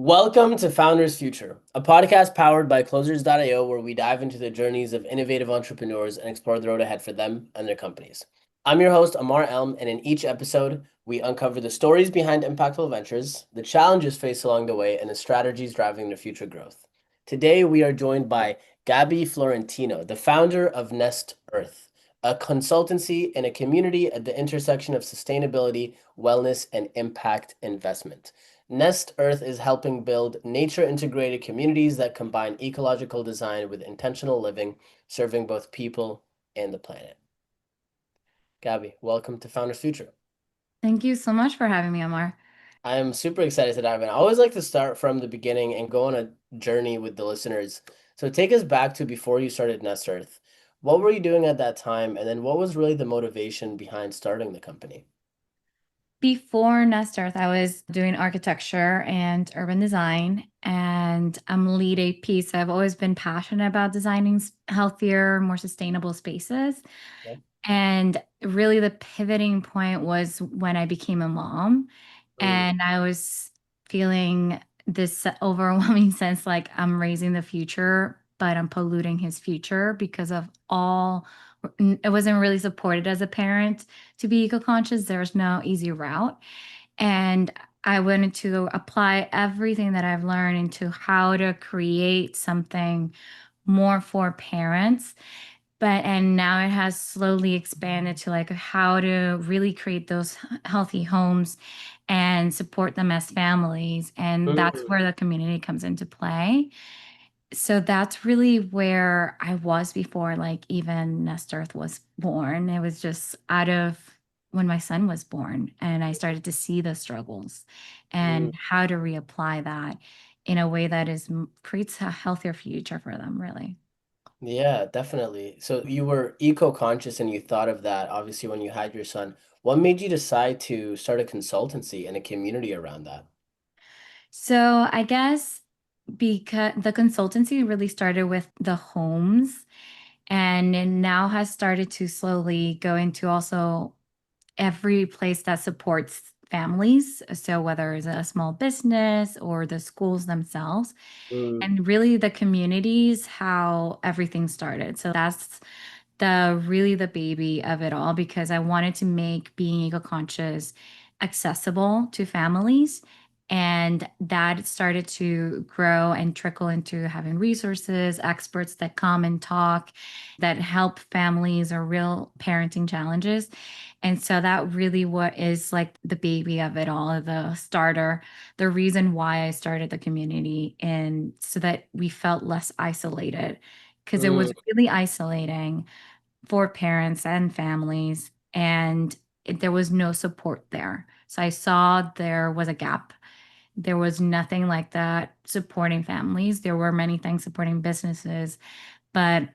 Welcome to Founders Future, a podcast powered by Closers.io, where we dive into the journeys of innovative entrepreneurs and explore the road ahead for them and their companies. I'm your host, Ammar, and in each episode, we uncover the stories behind impactful ventures, the challenges faced along the way, and the strategies driving their future growth. Today, we are joined by Gabby Florentino, the founder of Nest Earth, a consultancy and a community at the intersection of sustainability, wellness, and impact investment. Nest Earth is helping build nature-integrated communities that combine ecological design with intentional living, serving both people and the planet. Gabby, welcome to Founders Future. Thank you so much for having me, Ammar. I'm super excited to dive in. I always like to start from the beginning and go on a journey with the listeners. So take us back to before you started Nest Earth. What were you doing at that time? And then what was really the motivation behind starting the company? Before Nest Earth, I was doing architecture and urban design, and I'm lead a piece. I've always been passionate about designing healthier, more sustainable spaces. Yeah. And really, the pivoting point was when I became a mom, Mm, and I was feeling this overwhelming sense like I'm raising the future, but I'm polluting his future because of all. It wasn't really supported as a parent to be eco-conscious. There's no easy route. And I wanted to apply everything that I've learned into how to create something more for parents. And now it has slowly expanded to like how to really create those healthy homes and support them as families. And that's mm, where the community comes into play. So that's really where I was before, like even Nest Earth was born. It was just out of when my son was born, and I started to see the struggles mm. and how to reapply that in a way that creates a healthier future for them, really. Yeah, definitely. So you were eco-conscious and you thought of that obviously when you had your son. What made you decide to start a consultancy and a community around that? So I guess because the consultancy really started with the homes, and it now has started to slowly go into also every place that supports families. So whether it's a small business or the schools themselves, Mm, and really the communities, how everything started. So that's the baby of it all, because I wanted to make being eco-conscious accessible to families. And that started to grow and trickle into having resources, experts that come and talk, that help families or real parenting challenges. And so that really what is like the baby of it all, the starter, the reason why I started the community, and so that we felt less isolated, because it mm, was really isolating for parents and families, and there was no support there. So I saw there was a gap. There was nothing like that supporting families. There were many things supporting businesses, but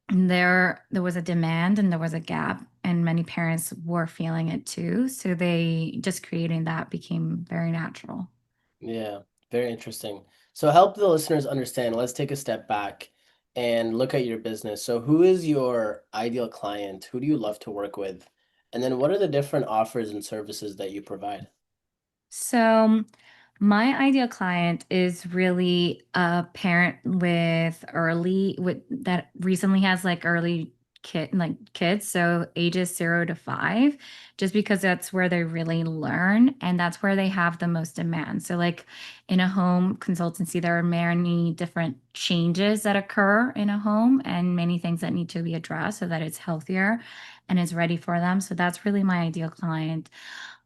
there was a demand and there was a gap, and many parents were feeling it too. So they just creating that became very natural. yeah, very interesting. So help the listeners understand. Let's take a step back and look at your business. So who is your ideal client? Who do you love to work with? And then what are the different offers and services that you provide? So, my ideal client is really a parent with early with that recently has like early kids, so ages 0 to 5, just because that's where they really learn and that's where they have the most demand. So, like in a home consultancy, there are many different changes that occur in a home and many things that need to be addressed so that it's healthier and is ready for them. So that's really my ideal client,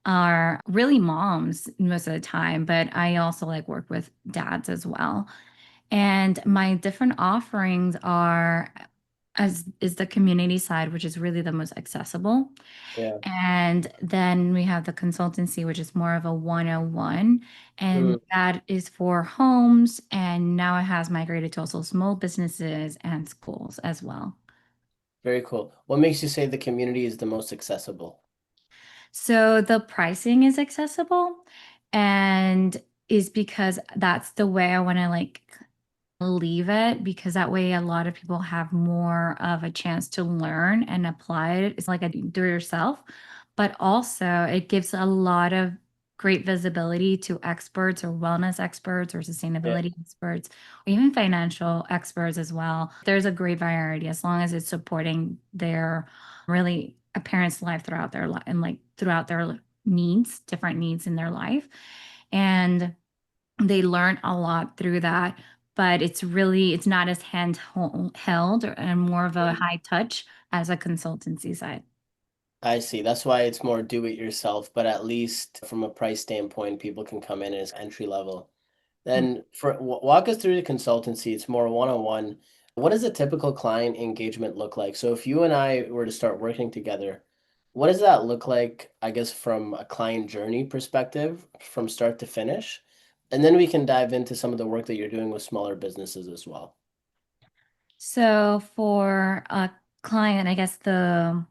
are really moms most of the time, but I also like work with dads as well. And my different offerings are as is the community side, which is really the most accessible. Yeah. And then we have the consultancy, which is more of a 101, and Mm, that is for homes. And now it has migrated to also small businesses and schools as well. very cool. What makes you say the community is the most accessible? So the pricing is accessible, and is because that's the way I want to like leave it, because that way a lot of people have more of a chance to learn and apply it. It's like a do it yourself, but also it gives a lot of great visibility to experts or wellness experts or Yeah, sustainability experts, or even financial experts as well. There's a great variety as long as it's supporting their really a parent's life throughout their life and like throughout their needs, different needs in their life. And they learn a lot through that, but it's not as held and more of a right. high touch as a consultancy side. I see. That's why it's more do it yourself, but at least from a price standpoint, people can come in as entry level. Then walk us through the consultancy. It's more one-on-one. What does a typical client engagement look like? So if you and I were to start working together, what does that look like, I guess, from a client journey perspective, from start to finish? And then we can dive into some of the work that you're doing with smaller businesses as well. So for a client, I guess the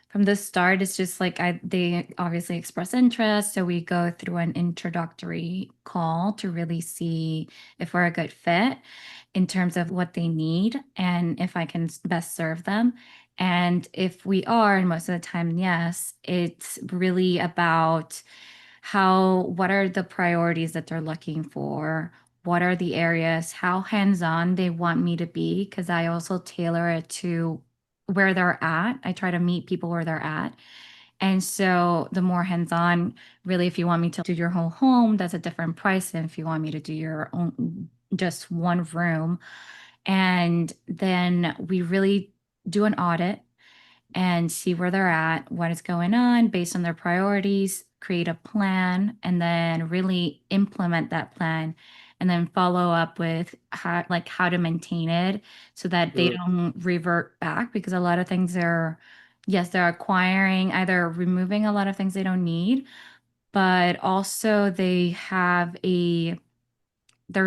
from the start, it's just like they obviously express interest. So we go through an introductory call to really see if we're a good fit in terms of what they need and if I can best serve them. And if we are, and most of the time, yes, it's really about what are the priorities that they're looking for? What are the areas, how hands-on they want me to be? Because I also tailor it to where they're at. I try to meet people where they're at. And so the more hands-on, really, if you want me to do your whole home, that's a different price than if you want me to do your own, just one room. And then we really do an audit and see where they're at, what is going on based on their priorities, create a plan, and then really implement that plan. And then follow up with how to maintain it so that they Mm, don't revert back because a lot of things are, yes, they're acquiring, either removing a lot of things they don't need, but also they're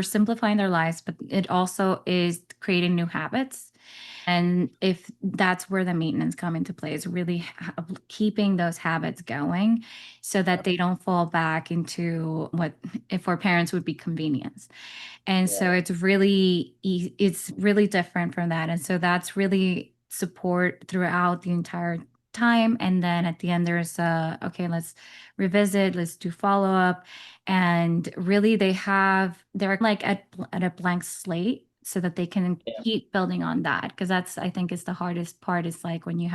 simplifying their lives, but it also is creating new habits. And if that's where the maintenance come into play is really keeping those habits going so that they don't fall back into what if for parents would be convenience. And yeah, so it's really different from that. And so that's really support throughout the entire time. And then at the end, there's okay, let's revisit, let's do follow up. And really they're like at a blank slate so that they can yeah. keep building on that. Because that's, I think, is the hardest part is like when you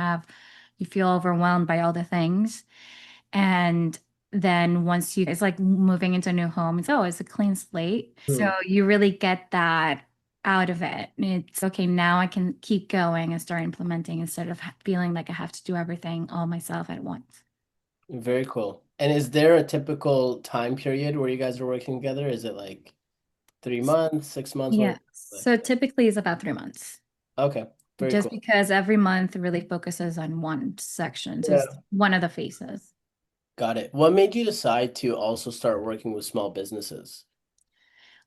feel overwhelmed by all the things. And then it's like moving into a new home. It's a clean slate. So Mm. you really get that out of it. It's okay, now I can keep going and start implementing instead of feeling like I have to do everything all myself at once. Very cool. And is there a typical time period where you guys are working together? Is it like 3 months, 6 months? Yeah. Like? So typically it's about 3 months. Okay, very Just cool. because every month really focuses on one section, Yeah. just one of the phases. Got it. What made you decide to also start working with small businesses?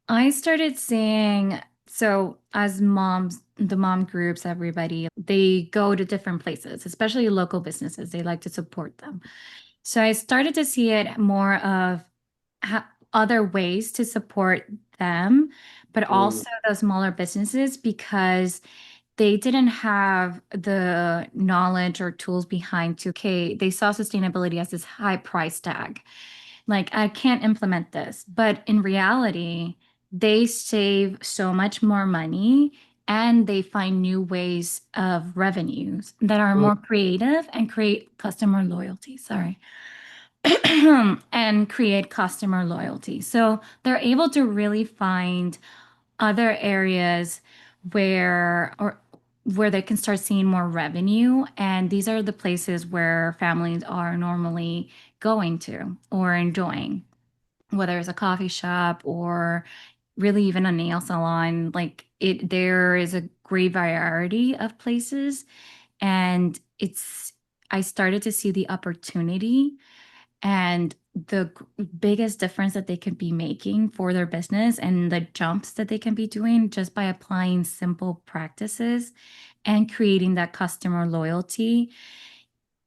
I started seeing, so as moms, the mom groups, everybody, they go to different places, especially local businesses. They like to support them. So I started to see it more of other ways to support them, but Mm, also those smaller businesses because they didn't have the knowledge or tools behind okay, they saw sustainability as this high price tag. Like, I can't implement this. But in reality, they save so much more money and they find new ways of revenues that are mm, more creative and create customer loyalty. Sorry. And create customer loyalty. So they're able to really find other areas where they can start seeing more revenue. And these are the places where families are normally going to or enjoying, whether it's a coffee shop or really even a nail salon. Like there is a great variety of places. And I started to see the opportunity and the biggest difference that they can be making for their business and the jumps that they can be doing just by applying simple practices and creating that customer loyalty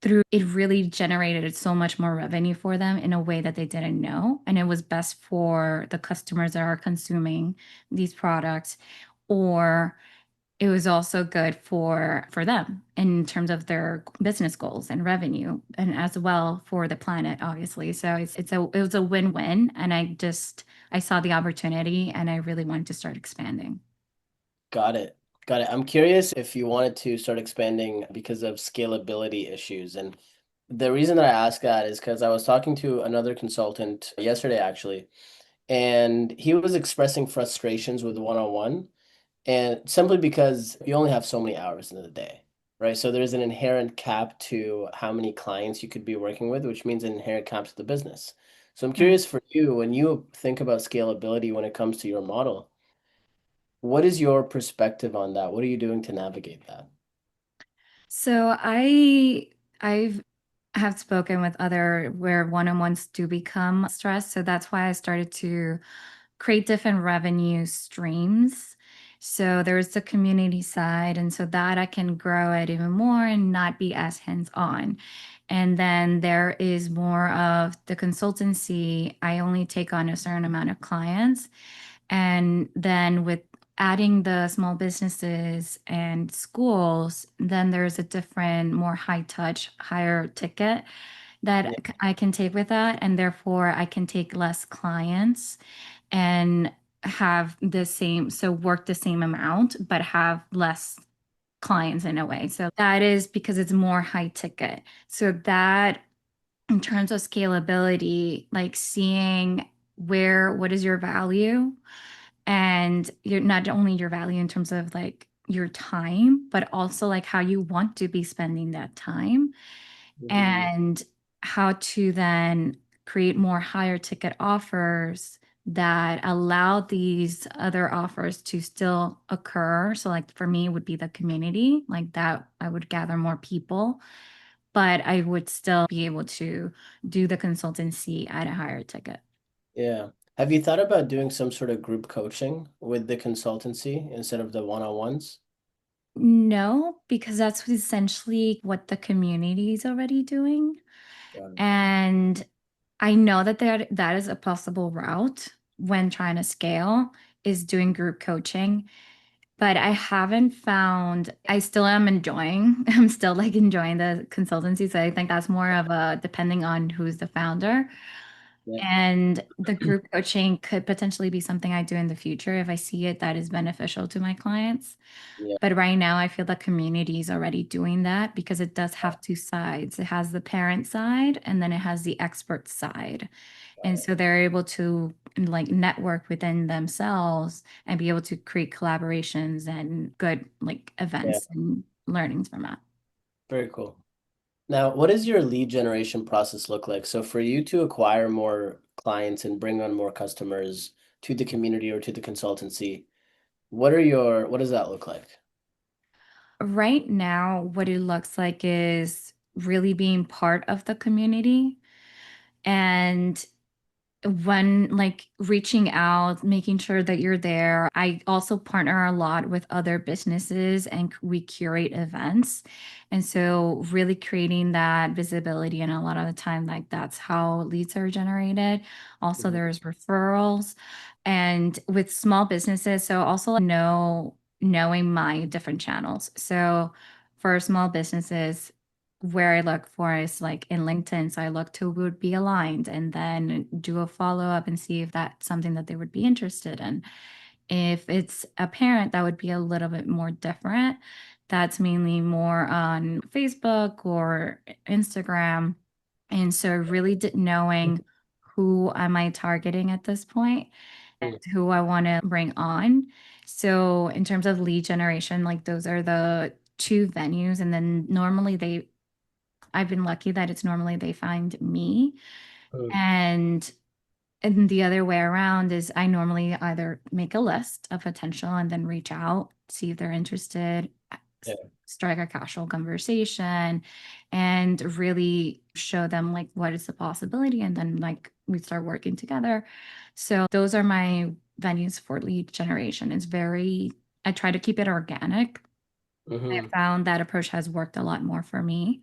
through it really generated so much more revenue for them in a way that they didn't know. And it was best for the customers that are consuming these products, or it was also good for them in terms of their business goals and revenue, and as well for the planet, obviously. So it was a win-win, and I saw the opportunity and I really wanted to start expanding. Got it. Got it. I'm curious if you wanted to start expanding because of scalability issues. And the reason that I ask that is because I was talking to another consultant yesterday, actually, and he was expressing frustrations with one-on-one, and simply because you only have so many hours in the day, right? So there's an inherent cap to how many clients you could be working with, which means an inherent cap to the business. So I'm Right. curious for you, when you think about scalability when it comes to your model, what is your perspective on that? What are you doing to navigate that? So I've have spoken with other where one-on-ones do become stressed. So that's why I started to create different revenue streams. So there's the community side, and so that I can grow it even more and not be as hands-on. And then there is more of the consultancy. I only take on a certain amount of clients. And then with adding the small businesses and schools, then there's a different, more high touch, higher ticket Yeah, that I can take with that. And therefore, I can take less clients and have the same, so work the same amount, but have less clients in a way. So that is because it's more high ticket. So that in terms of scalability, like seeing what is your value, and you're not only your value in terms of like your time, but also like how you want to be spending that time, mhm. and how to then create more higher ticket offers that allow these other offers to still occur. So like for me it would be the community, like that I would gather more people, but I would still be able to do the consultancy at a higher ticket. Yeah. Have you thought about doing some sort of group coaching with the consultancy instead of the one-on-ones? No, because that's essentially what the community is already doing. Got it. And I know that that is a possible route when trying to scale, is doing group coaching, but I haven't found, I still am enjoying, I'm still like enjoying the consultancy. So I think that's more of a depending on who's the founder. Yeah. And the group coaching could potentially be something I do in the future if I see it that is beneficial to my clients. Yeah. But right now, I feel the community is already doing that because it does have two sides. It has the parent side and then it has the expert side. Got And it. so they're able to like network within themselves and be able to create collaborations and good like Yeah. events and learnings from that. Very cool. Now, what does your lead generation process look like? So for you to acquire more clients and bring on more customers to the community or to the consultancy, what does that look like? Right now, what it looks like is really being part of the community, and when like reaching out, making sure that you're there. I also partner a lot with other businesses and we curate events. And so really creating that visibility, and a lot of the time like that's how leads are generated. Also Mhm. there's referrals, and with small businesses, so also like knowing my different channels. So for small businesses, where I look for is like in LinkedIn. So I look to who would be aligned and then do a follow up and see if that's something that they would be interested in. If it's a parent, that would be a little bit more different. That's mainly more on Facebook or Instagram. And so really knowing who am I targeting at this point and Mm. who I want to bring on. So in terms of lead generation, like those are the two venues. And then normally I've been lucky that it's normally they find me. Mm. And the other way around is I normally either make a list of potential and then reach out, see if they're interested, Yeah. strike a casual conversation, and really show them like what is the possibility. And then like we start working together. So those are my venues for lead generation. I try to keep it organic. I Hmm. found that approach has worked a lot more for me,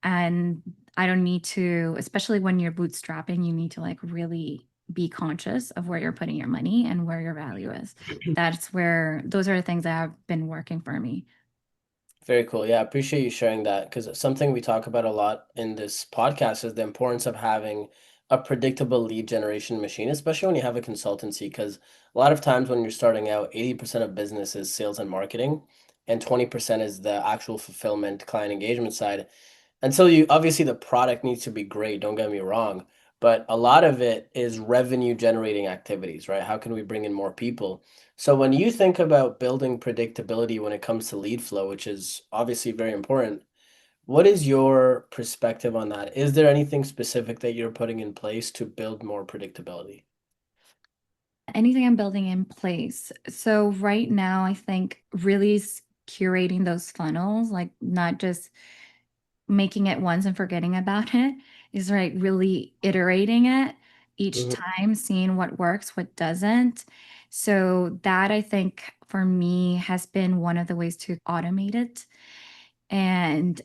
and I don't need to, especially when you're bootstrapping, you need to like really be conscious of where you're putting your money and where your value is. That's where those are the things that have been working for me. Very cool. Yeah, I appreciate you sharing that because something we talk about a lot in this podcast is the importance of having a predictable lead generation machine, especially when you have a consultancy. Because a lot of times when you're starting out, 80% of business is sales and marketing, and 20% is the actual fulfillment client engagement side. And so you obviously the product needs to be great, don't get me wrong, but a lot of it is revenue generating activities, right? How can we bring in more people? So when you think about building predictability when it comes to lead flow, which is obviously very important, what is your perspective on that? Is there anything specific that you're putting in place to build more predictability? Anything I'm building in place. So right now, I think really curating those funnels, like not just making it once and forgetting about it, is right, really iterating it each Mhm. time, seeing what works, what doesn't. So that I think for me has been one of the ways to automate it and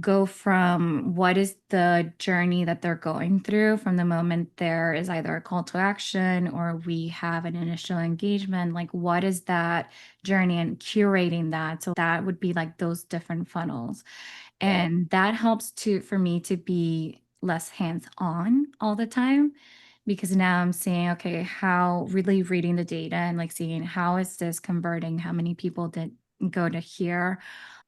go from what is the journey that they're going through from the moment there is either a call to action or we have an initial engagement, like what is that journey and curating that. So that would be like those different funnels. Got it. And that helps to for me to be less hands-on all the time because now I'm seeing, okay, how really reading the data and like seeing how is this converting? How many people did go to here?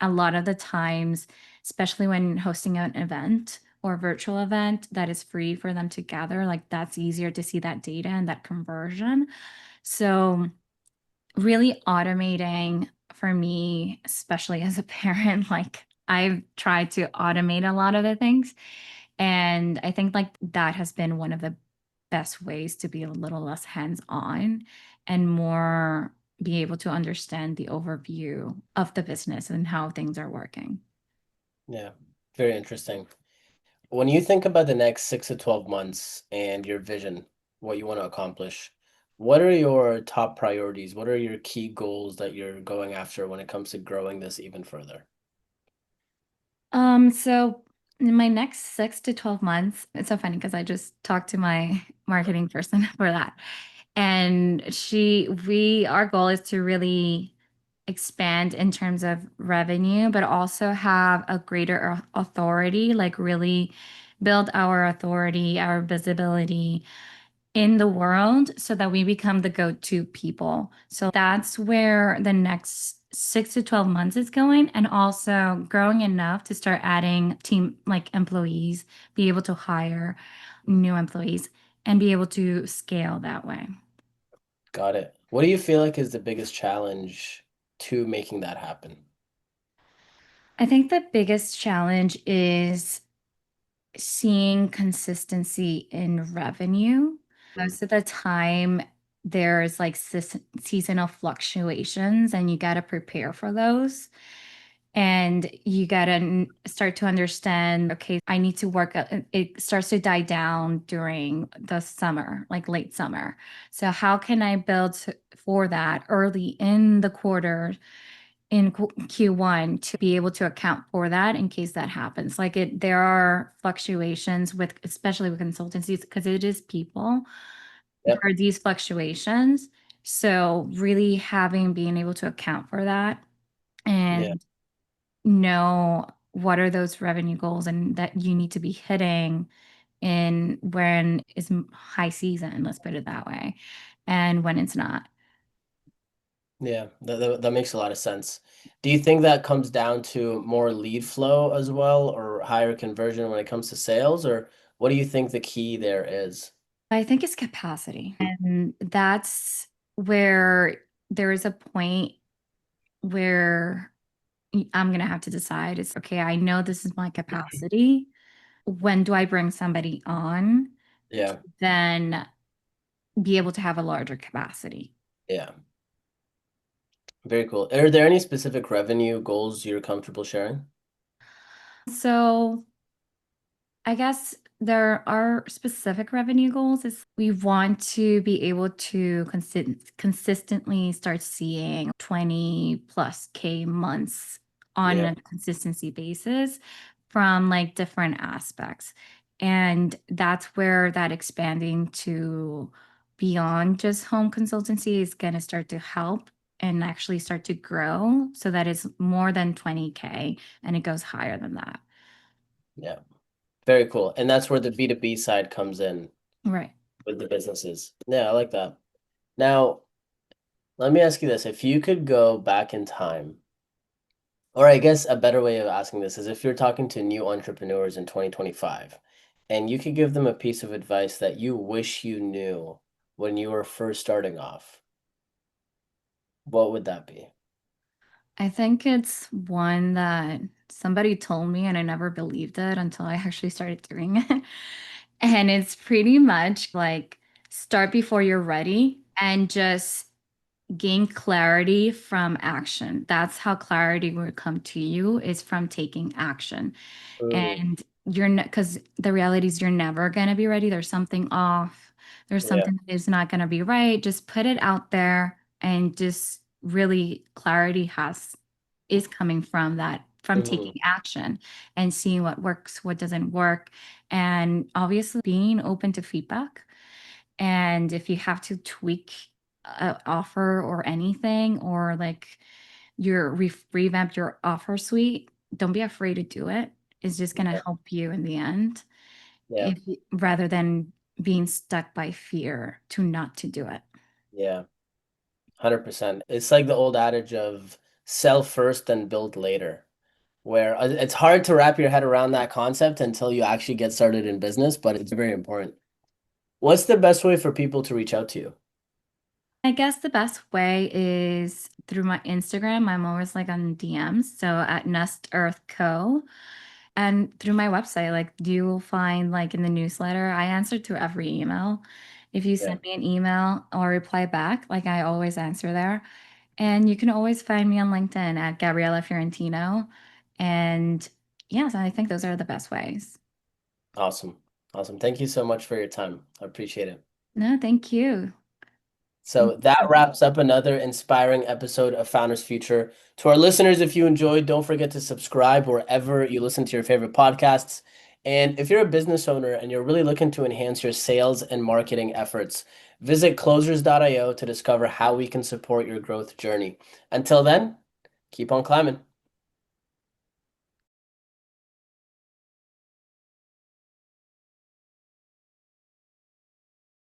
A lot of the times, especially when hosting an event or virtual event that is free for them to gather, like that's easier to see that data and that conversion. So really automating for me, especially as a parent, like I've tried to automate a lot of the things. And I think like that has been one of the best ways to be a little less hands on and more be able to understand the overview of the business and how things are working. Yeah, very interesting. When you think about the next 6 to 12 months and your vision, what you want to accomplish, what are your top priorities? What are your key goals that you're going after when it comes to growing this even further? So in my next 6 to 12 months, it's so funny because I just talked to my marketing person for that. And our goal is to really expand in terms of revenue, but also have a greater authority, like really build our authority, our visibility in the world so that we become the go-to people. So that's where the next 6 to 12 months is going, and also growing enough to start adding team like employees, be able to hire new employees and be able to scale that way. Got it. What do you feel like is the biggest challenge to making that happen? I think the biggest challenge is seeing consistency in revenue. Mm. Most of the time, there's like seasonal fluctuations, and you got to prepare for those. And you got to start to understand, okay, I need to work. It starts to die down during the summer, like late summer. So, how can I build for that early in the quarter? In Q1 to be able to account for that in case that happens. Like there are fluctuations with, especially with consultancies, because it is people. There Yep. are these fluctuations. So really being able to account for that Yeah. and know what are those revenue goals and that you need to be hitting in when is high season, let's put it that way, and when it's not. Yeah. That makes a lot of sense. Do you think that comes down to more lead flow as well or higher conversion when it comes to sales, or what do you think the key there is? I think it's capacity. And that's where there is a point where I'm going to have to decide it's okay, I know this is my capacity. When do I bring somebody on? Yeah. Then be able to have a larger capacity. Yeah. Very cool. Are there any specific revenue goals you're comfortable sharing? So I guess there are specific revenue goals is we want to be able to consistently start seeing 20 plus K months on Yeah. a consistency basis from like different aspects. And that's where that expanding to beyond just home consultancy is going to start to help and actually start to grow so that it's more than 20K and it goes higher than that. Yeah. Very cool. And that's where the B2B side comes in Right. with the businesses. Yeah, I like that. Now, let me ask you this. If you could go back in time, or I guess a better way of asking this is if you're talking to new entrepreneurs in 2025 and you could give them a piece of advice that you wish you knew when you were first starting off, what would that be? I think it's one that somebody told me and I never believed it until I actually started doing it. And it's pretty much like start before you're ready and just gain clarity from action. That's how clarity will come to you is from taking action. Mm, And you're not, because the reality is you're never going to be ready. There's something off. There's yeah. something that is not going to be right. Just put it out there and just really clarity is coming from that, from Mhm. taking action and seeing what works, what doesn't work. And obviously being open to feedback. And if you have to tweak an offer or anything, or like revamp your offer suite, don't be afraid to do it. It's just going to Yeah. help you in the end, Yeah. rather than being stuck by fear to not to do it. Yeah. 100%. It's like the old adage of sell first and build later, where it's hard to wrap your head around that concept until you actually get started in business, but it's very important. What's the best way for people to reach out to you? I guess the best way is through my Instagram. I'm always like on DMs. So at Nest Earth Co. And through my website, like you will find like in the newsletter, I answer to every email. If you Yeah, send me an email or reply back, like I always answer there. And you can always find me on LinkedIn at Gabriella Fiorentino. And yes, I think those are the best ways. awesome. Awesome. Thank you so much for your time. I appreciate it. No, thank you. Thank So you that so much. wraps up another inspiring episode of Founders Future. To our listeners, if you enjoyed, don't forget to subscribe wherever you listen to your favorite podcasts. And if you're a business owner and you're really looking to enhance your sales and marketing efforts, visit closers.io to discover how we can support your growth journey. Until then, keep on climbing.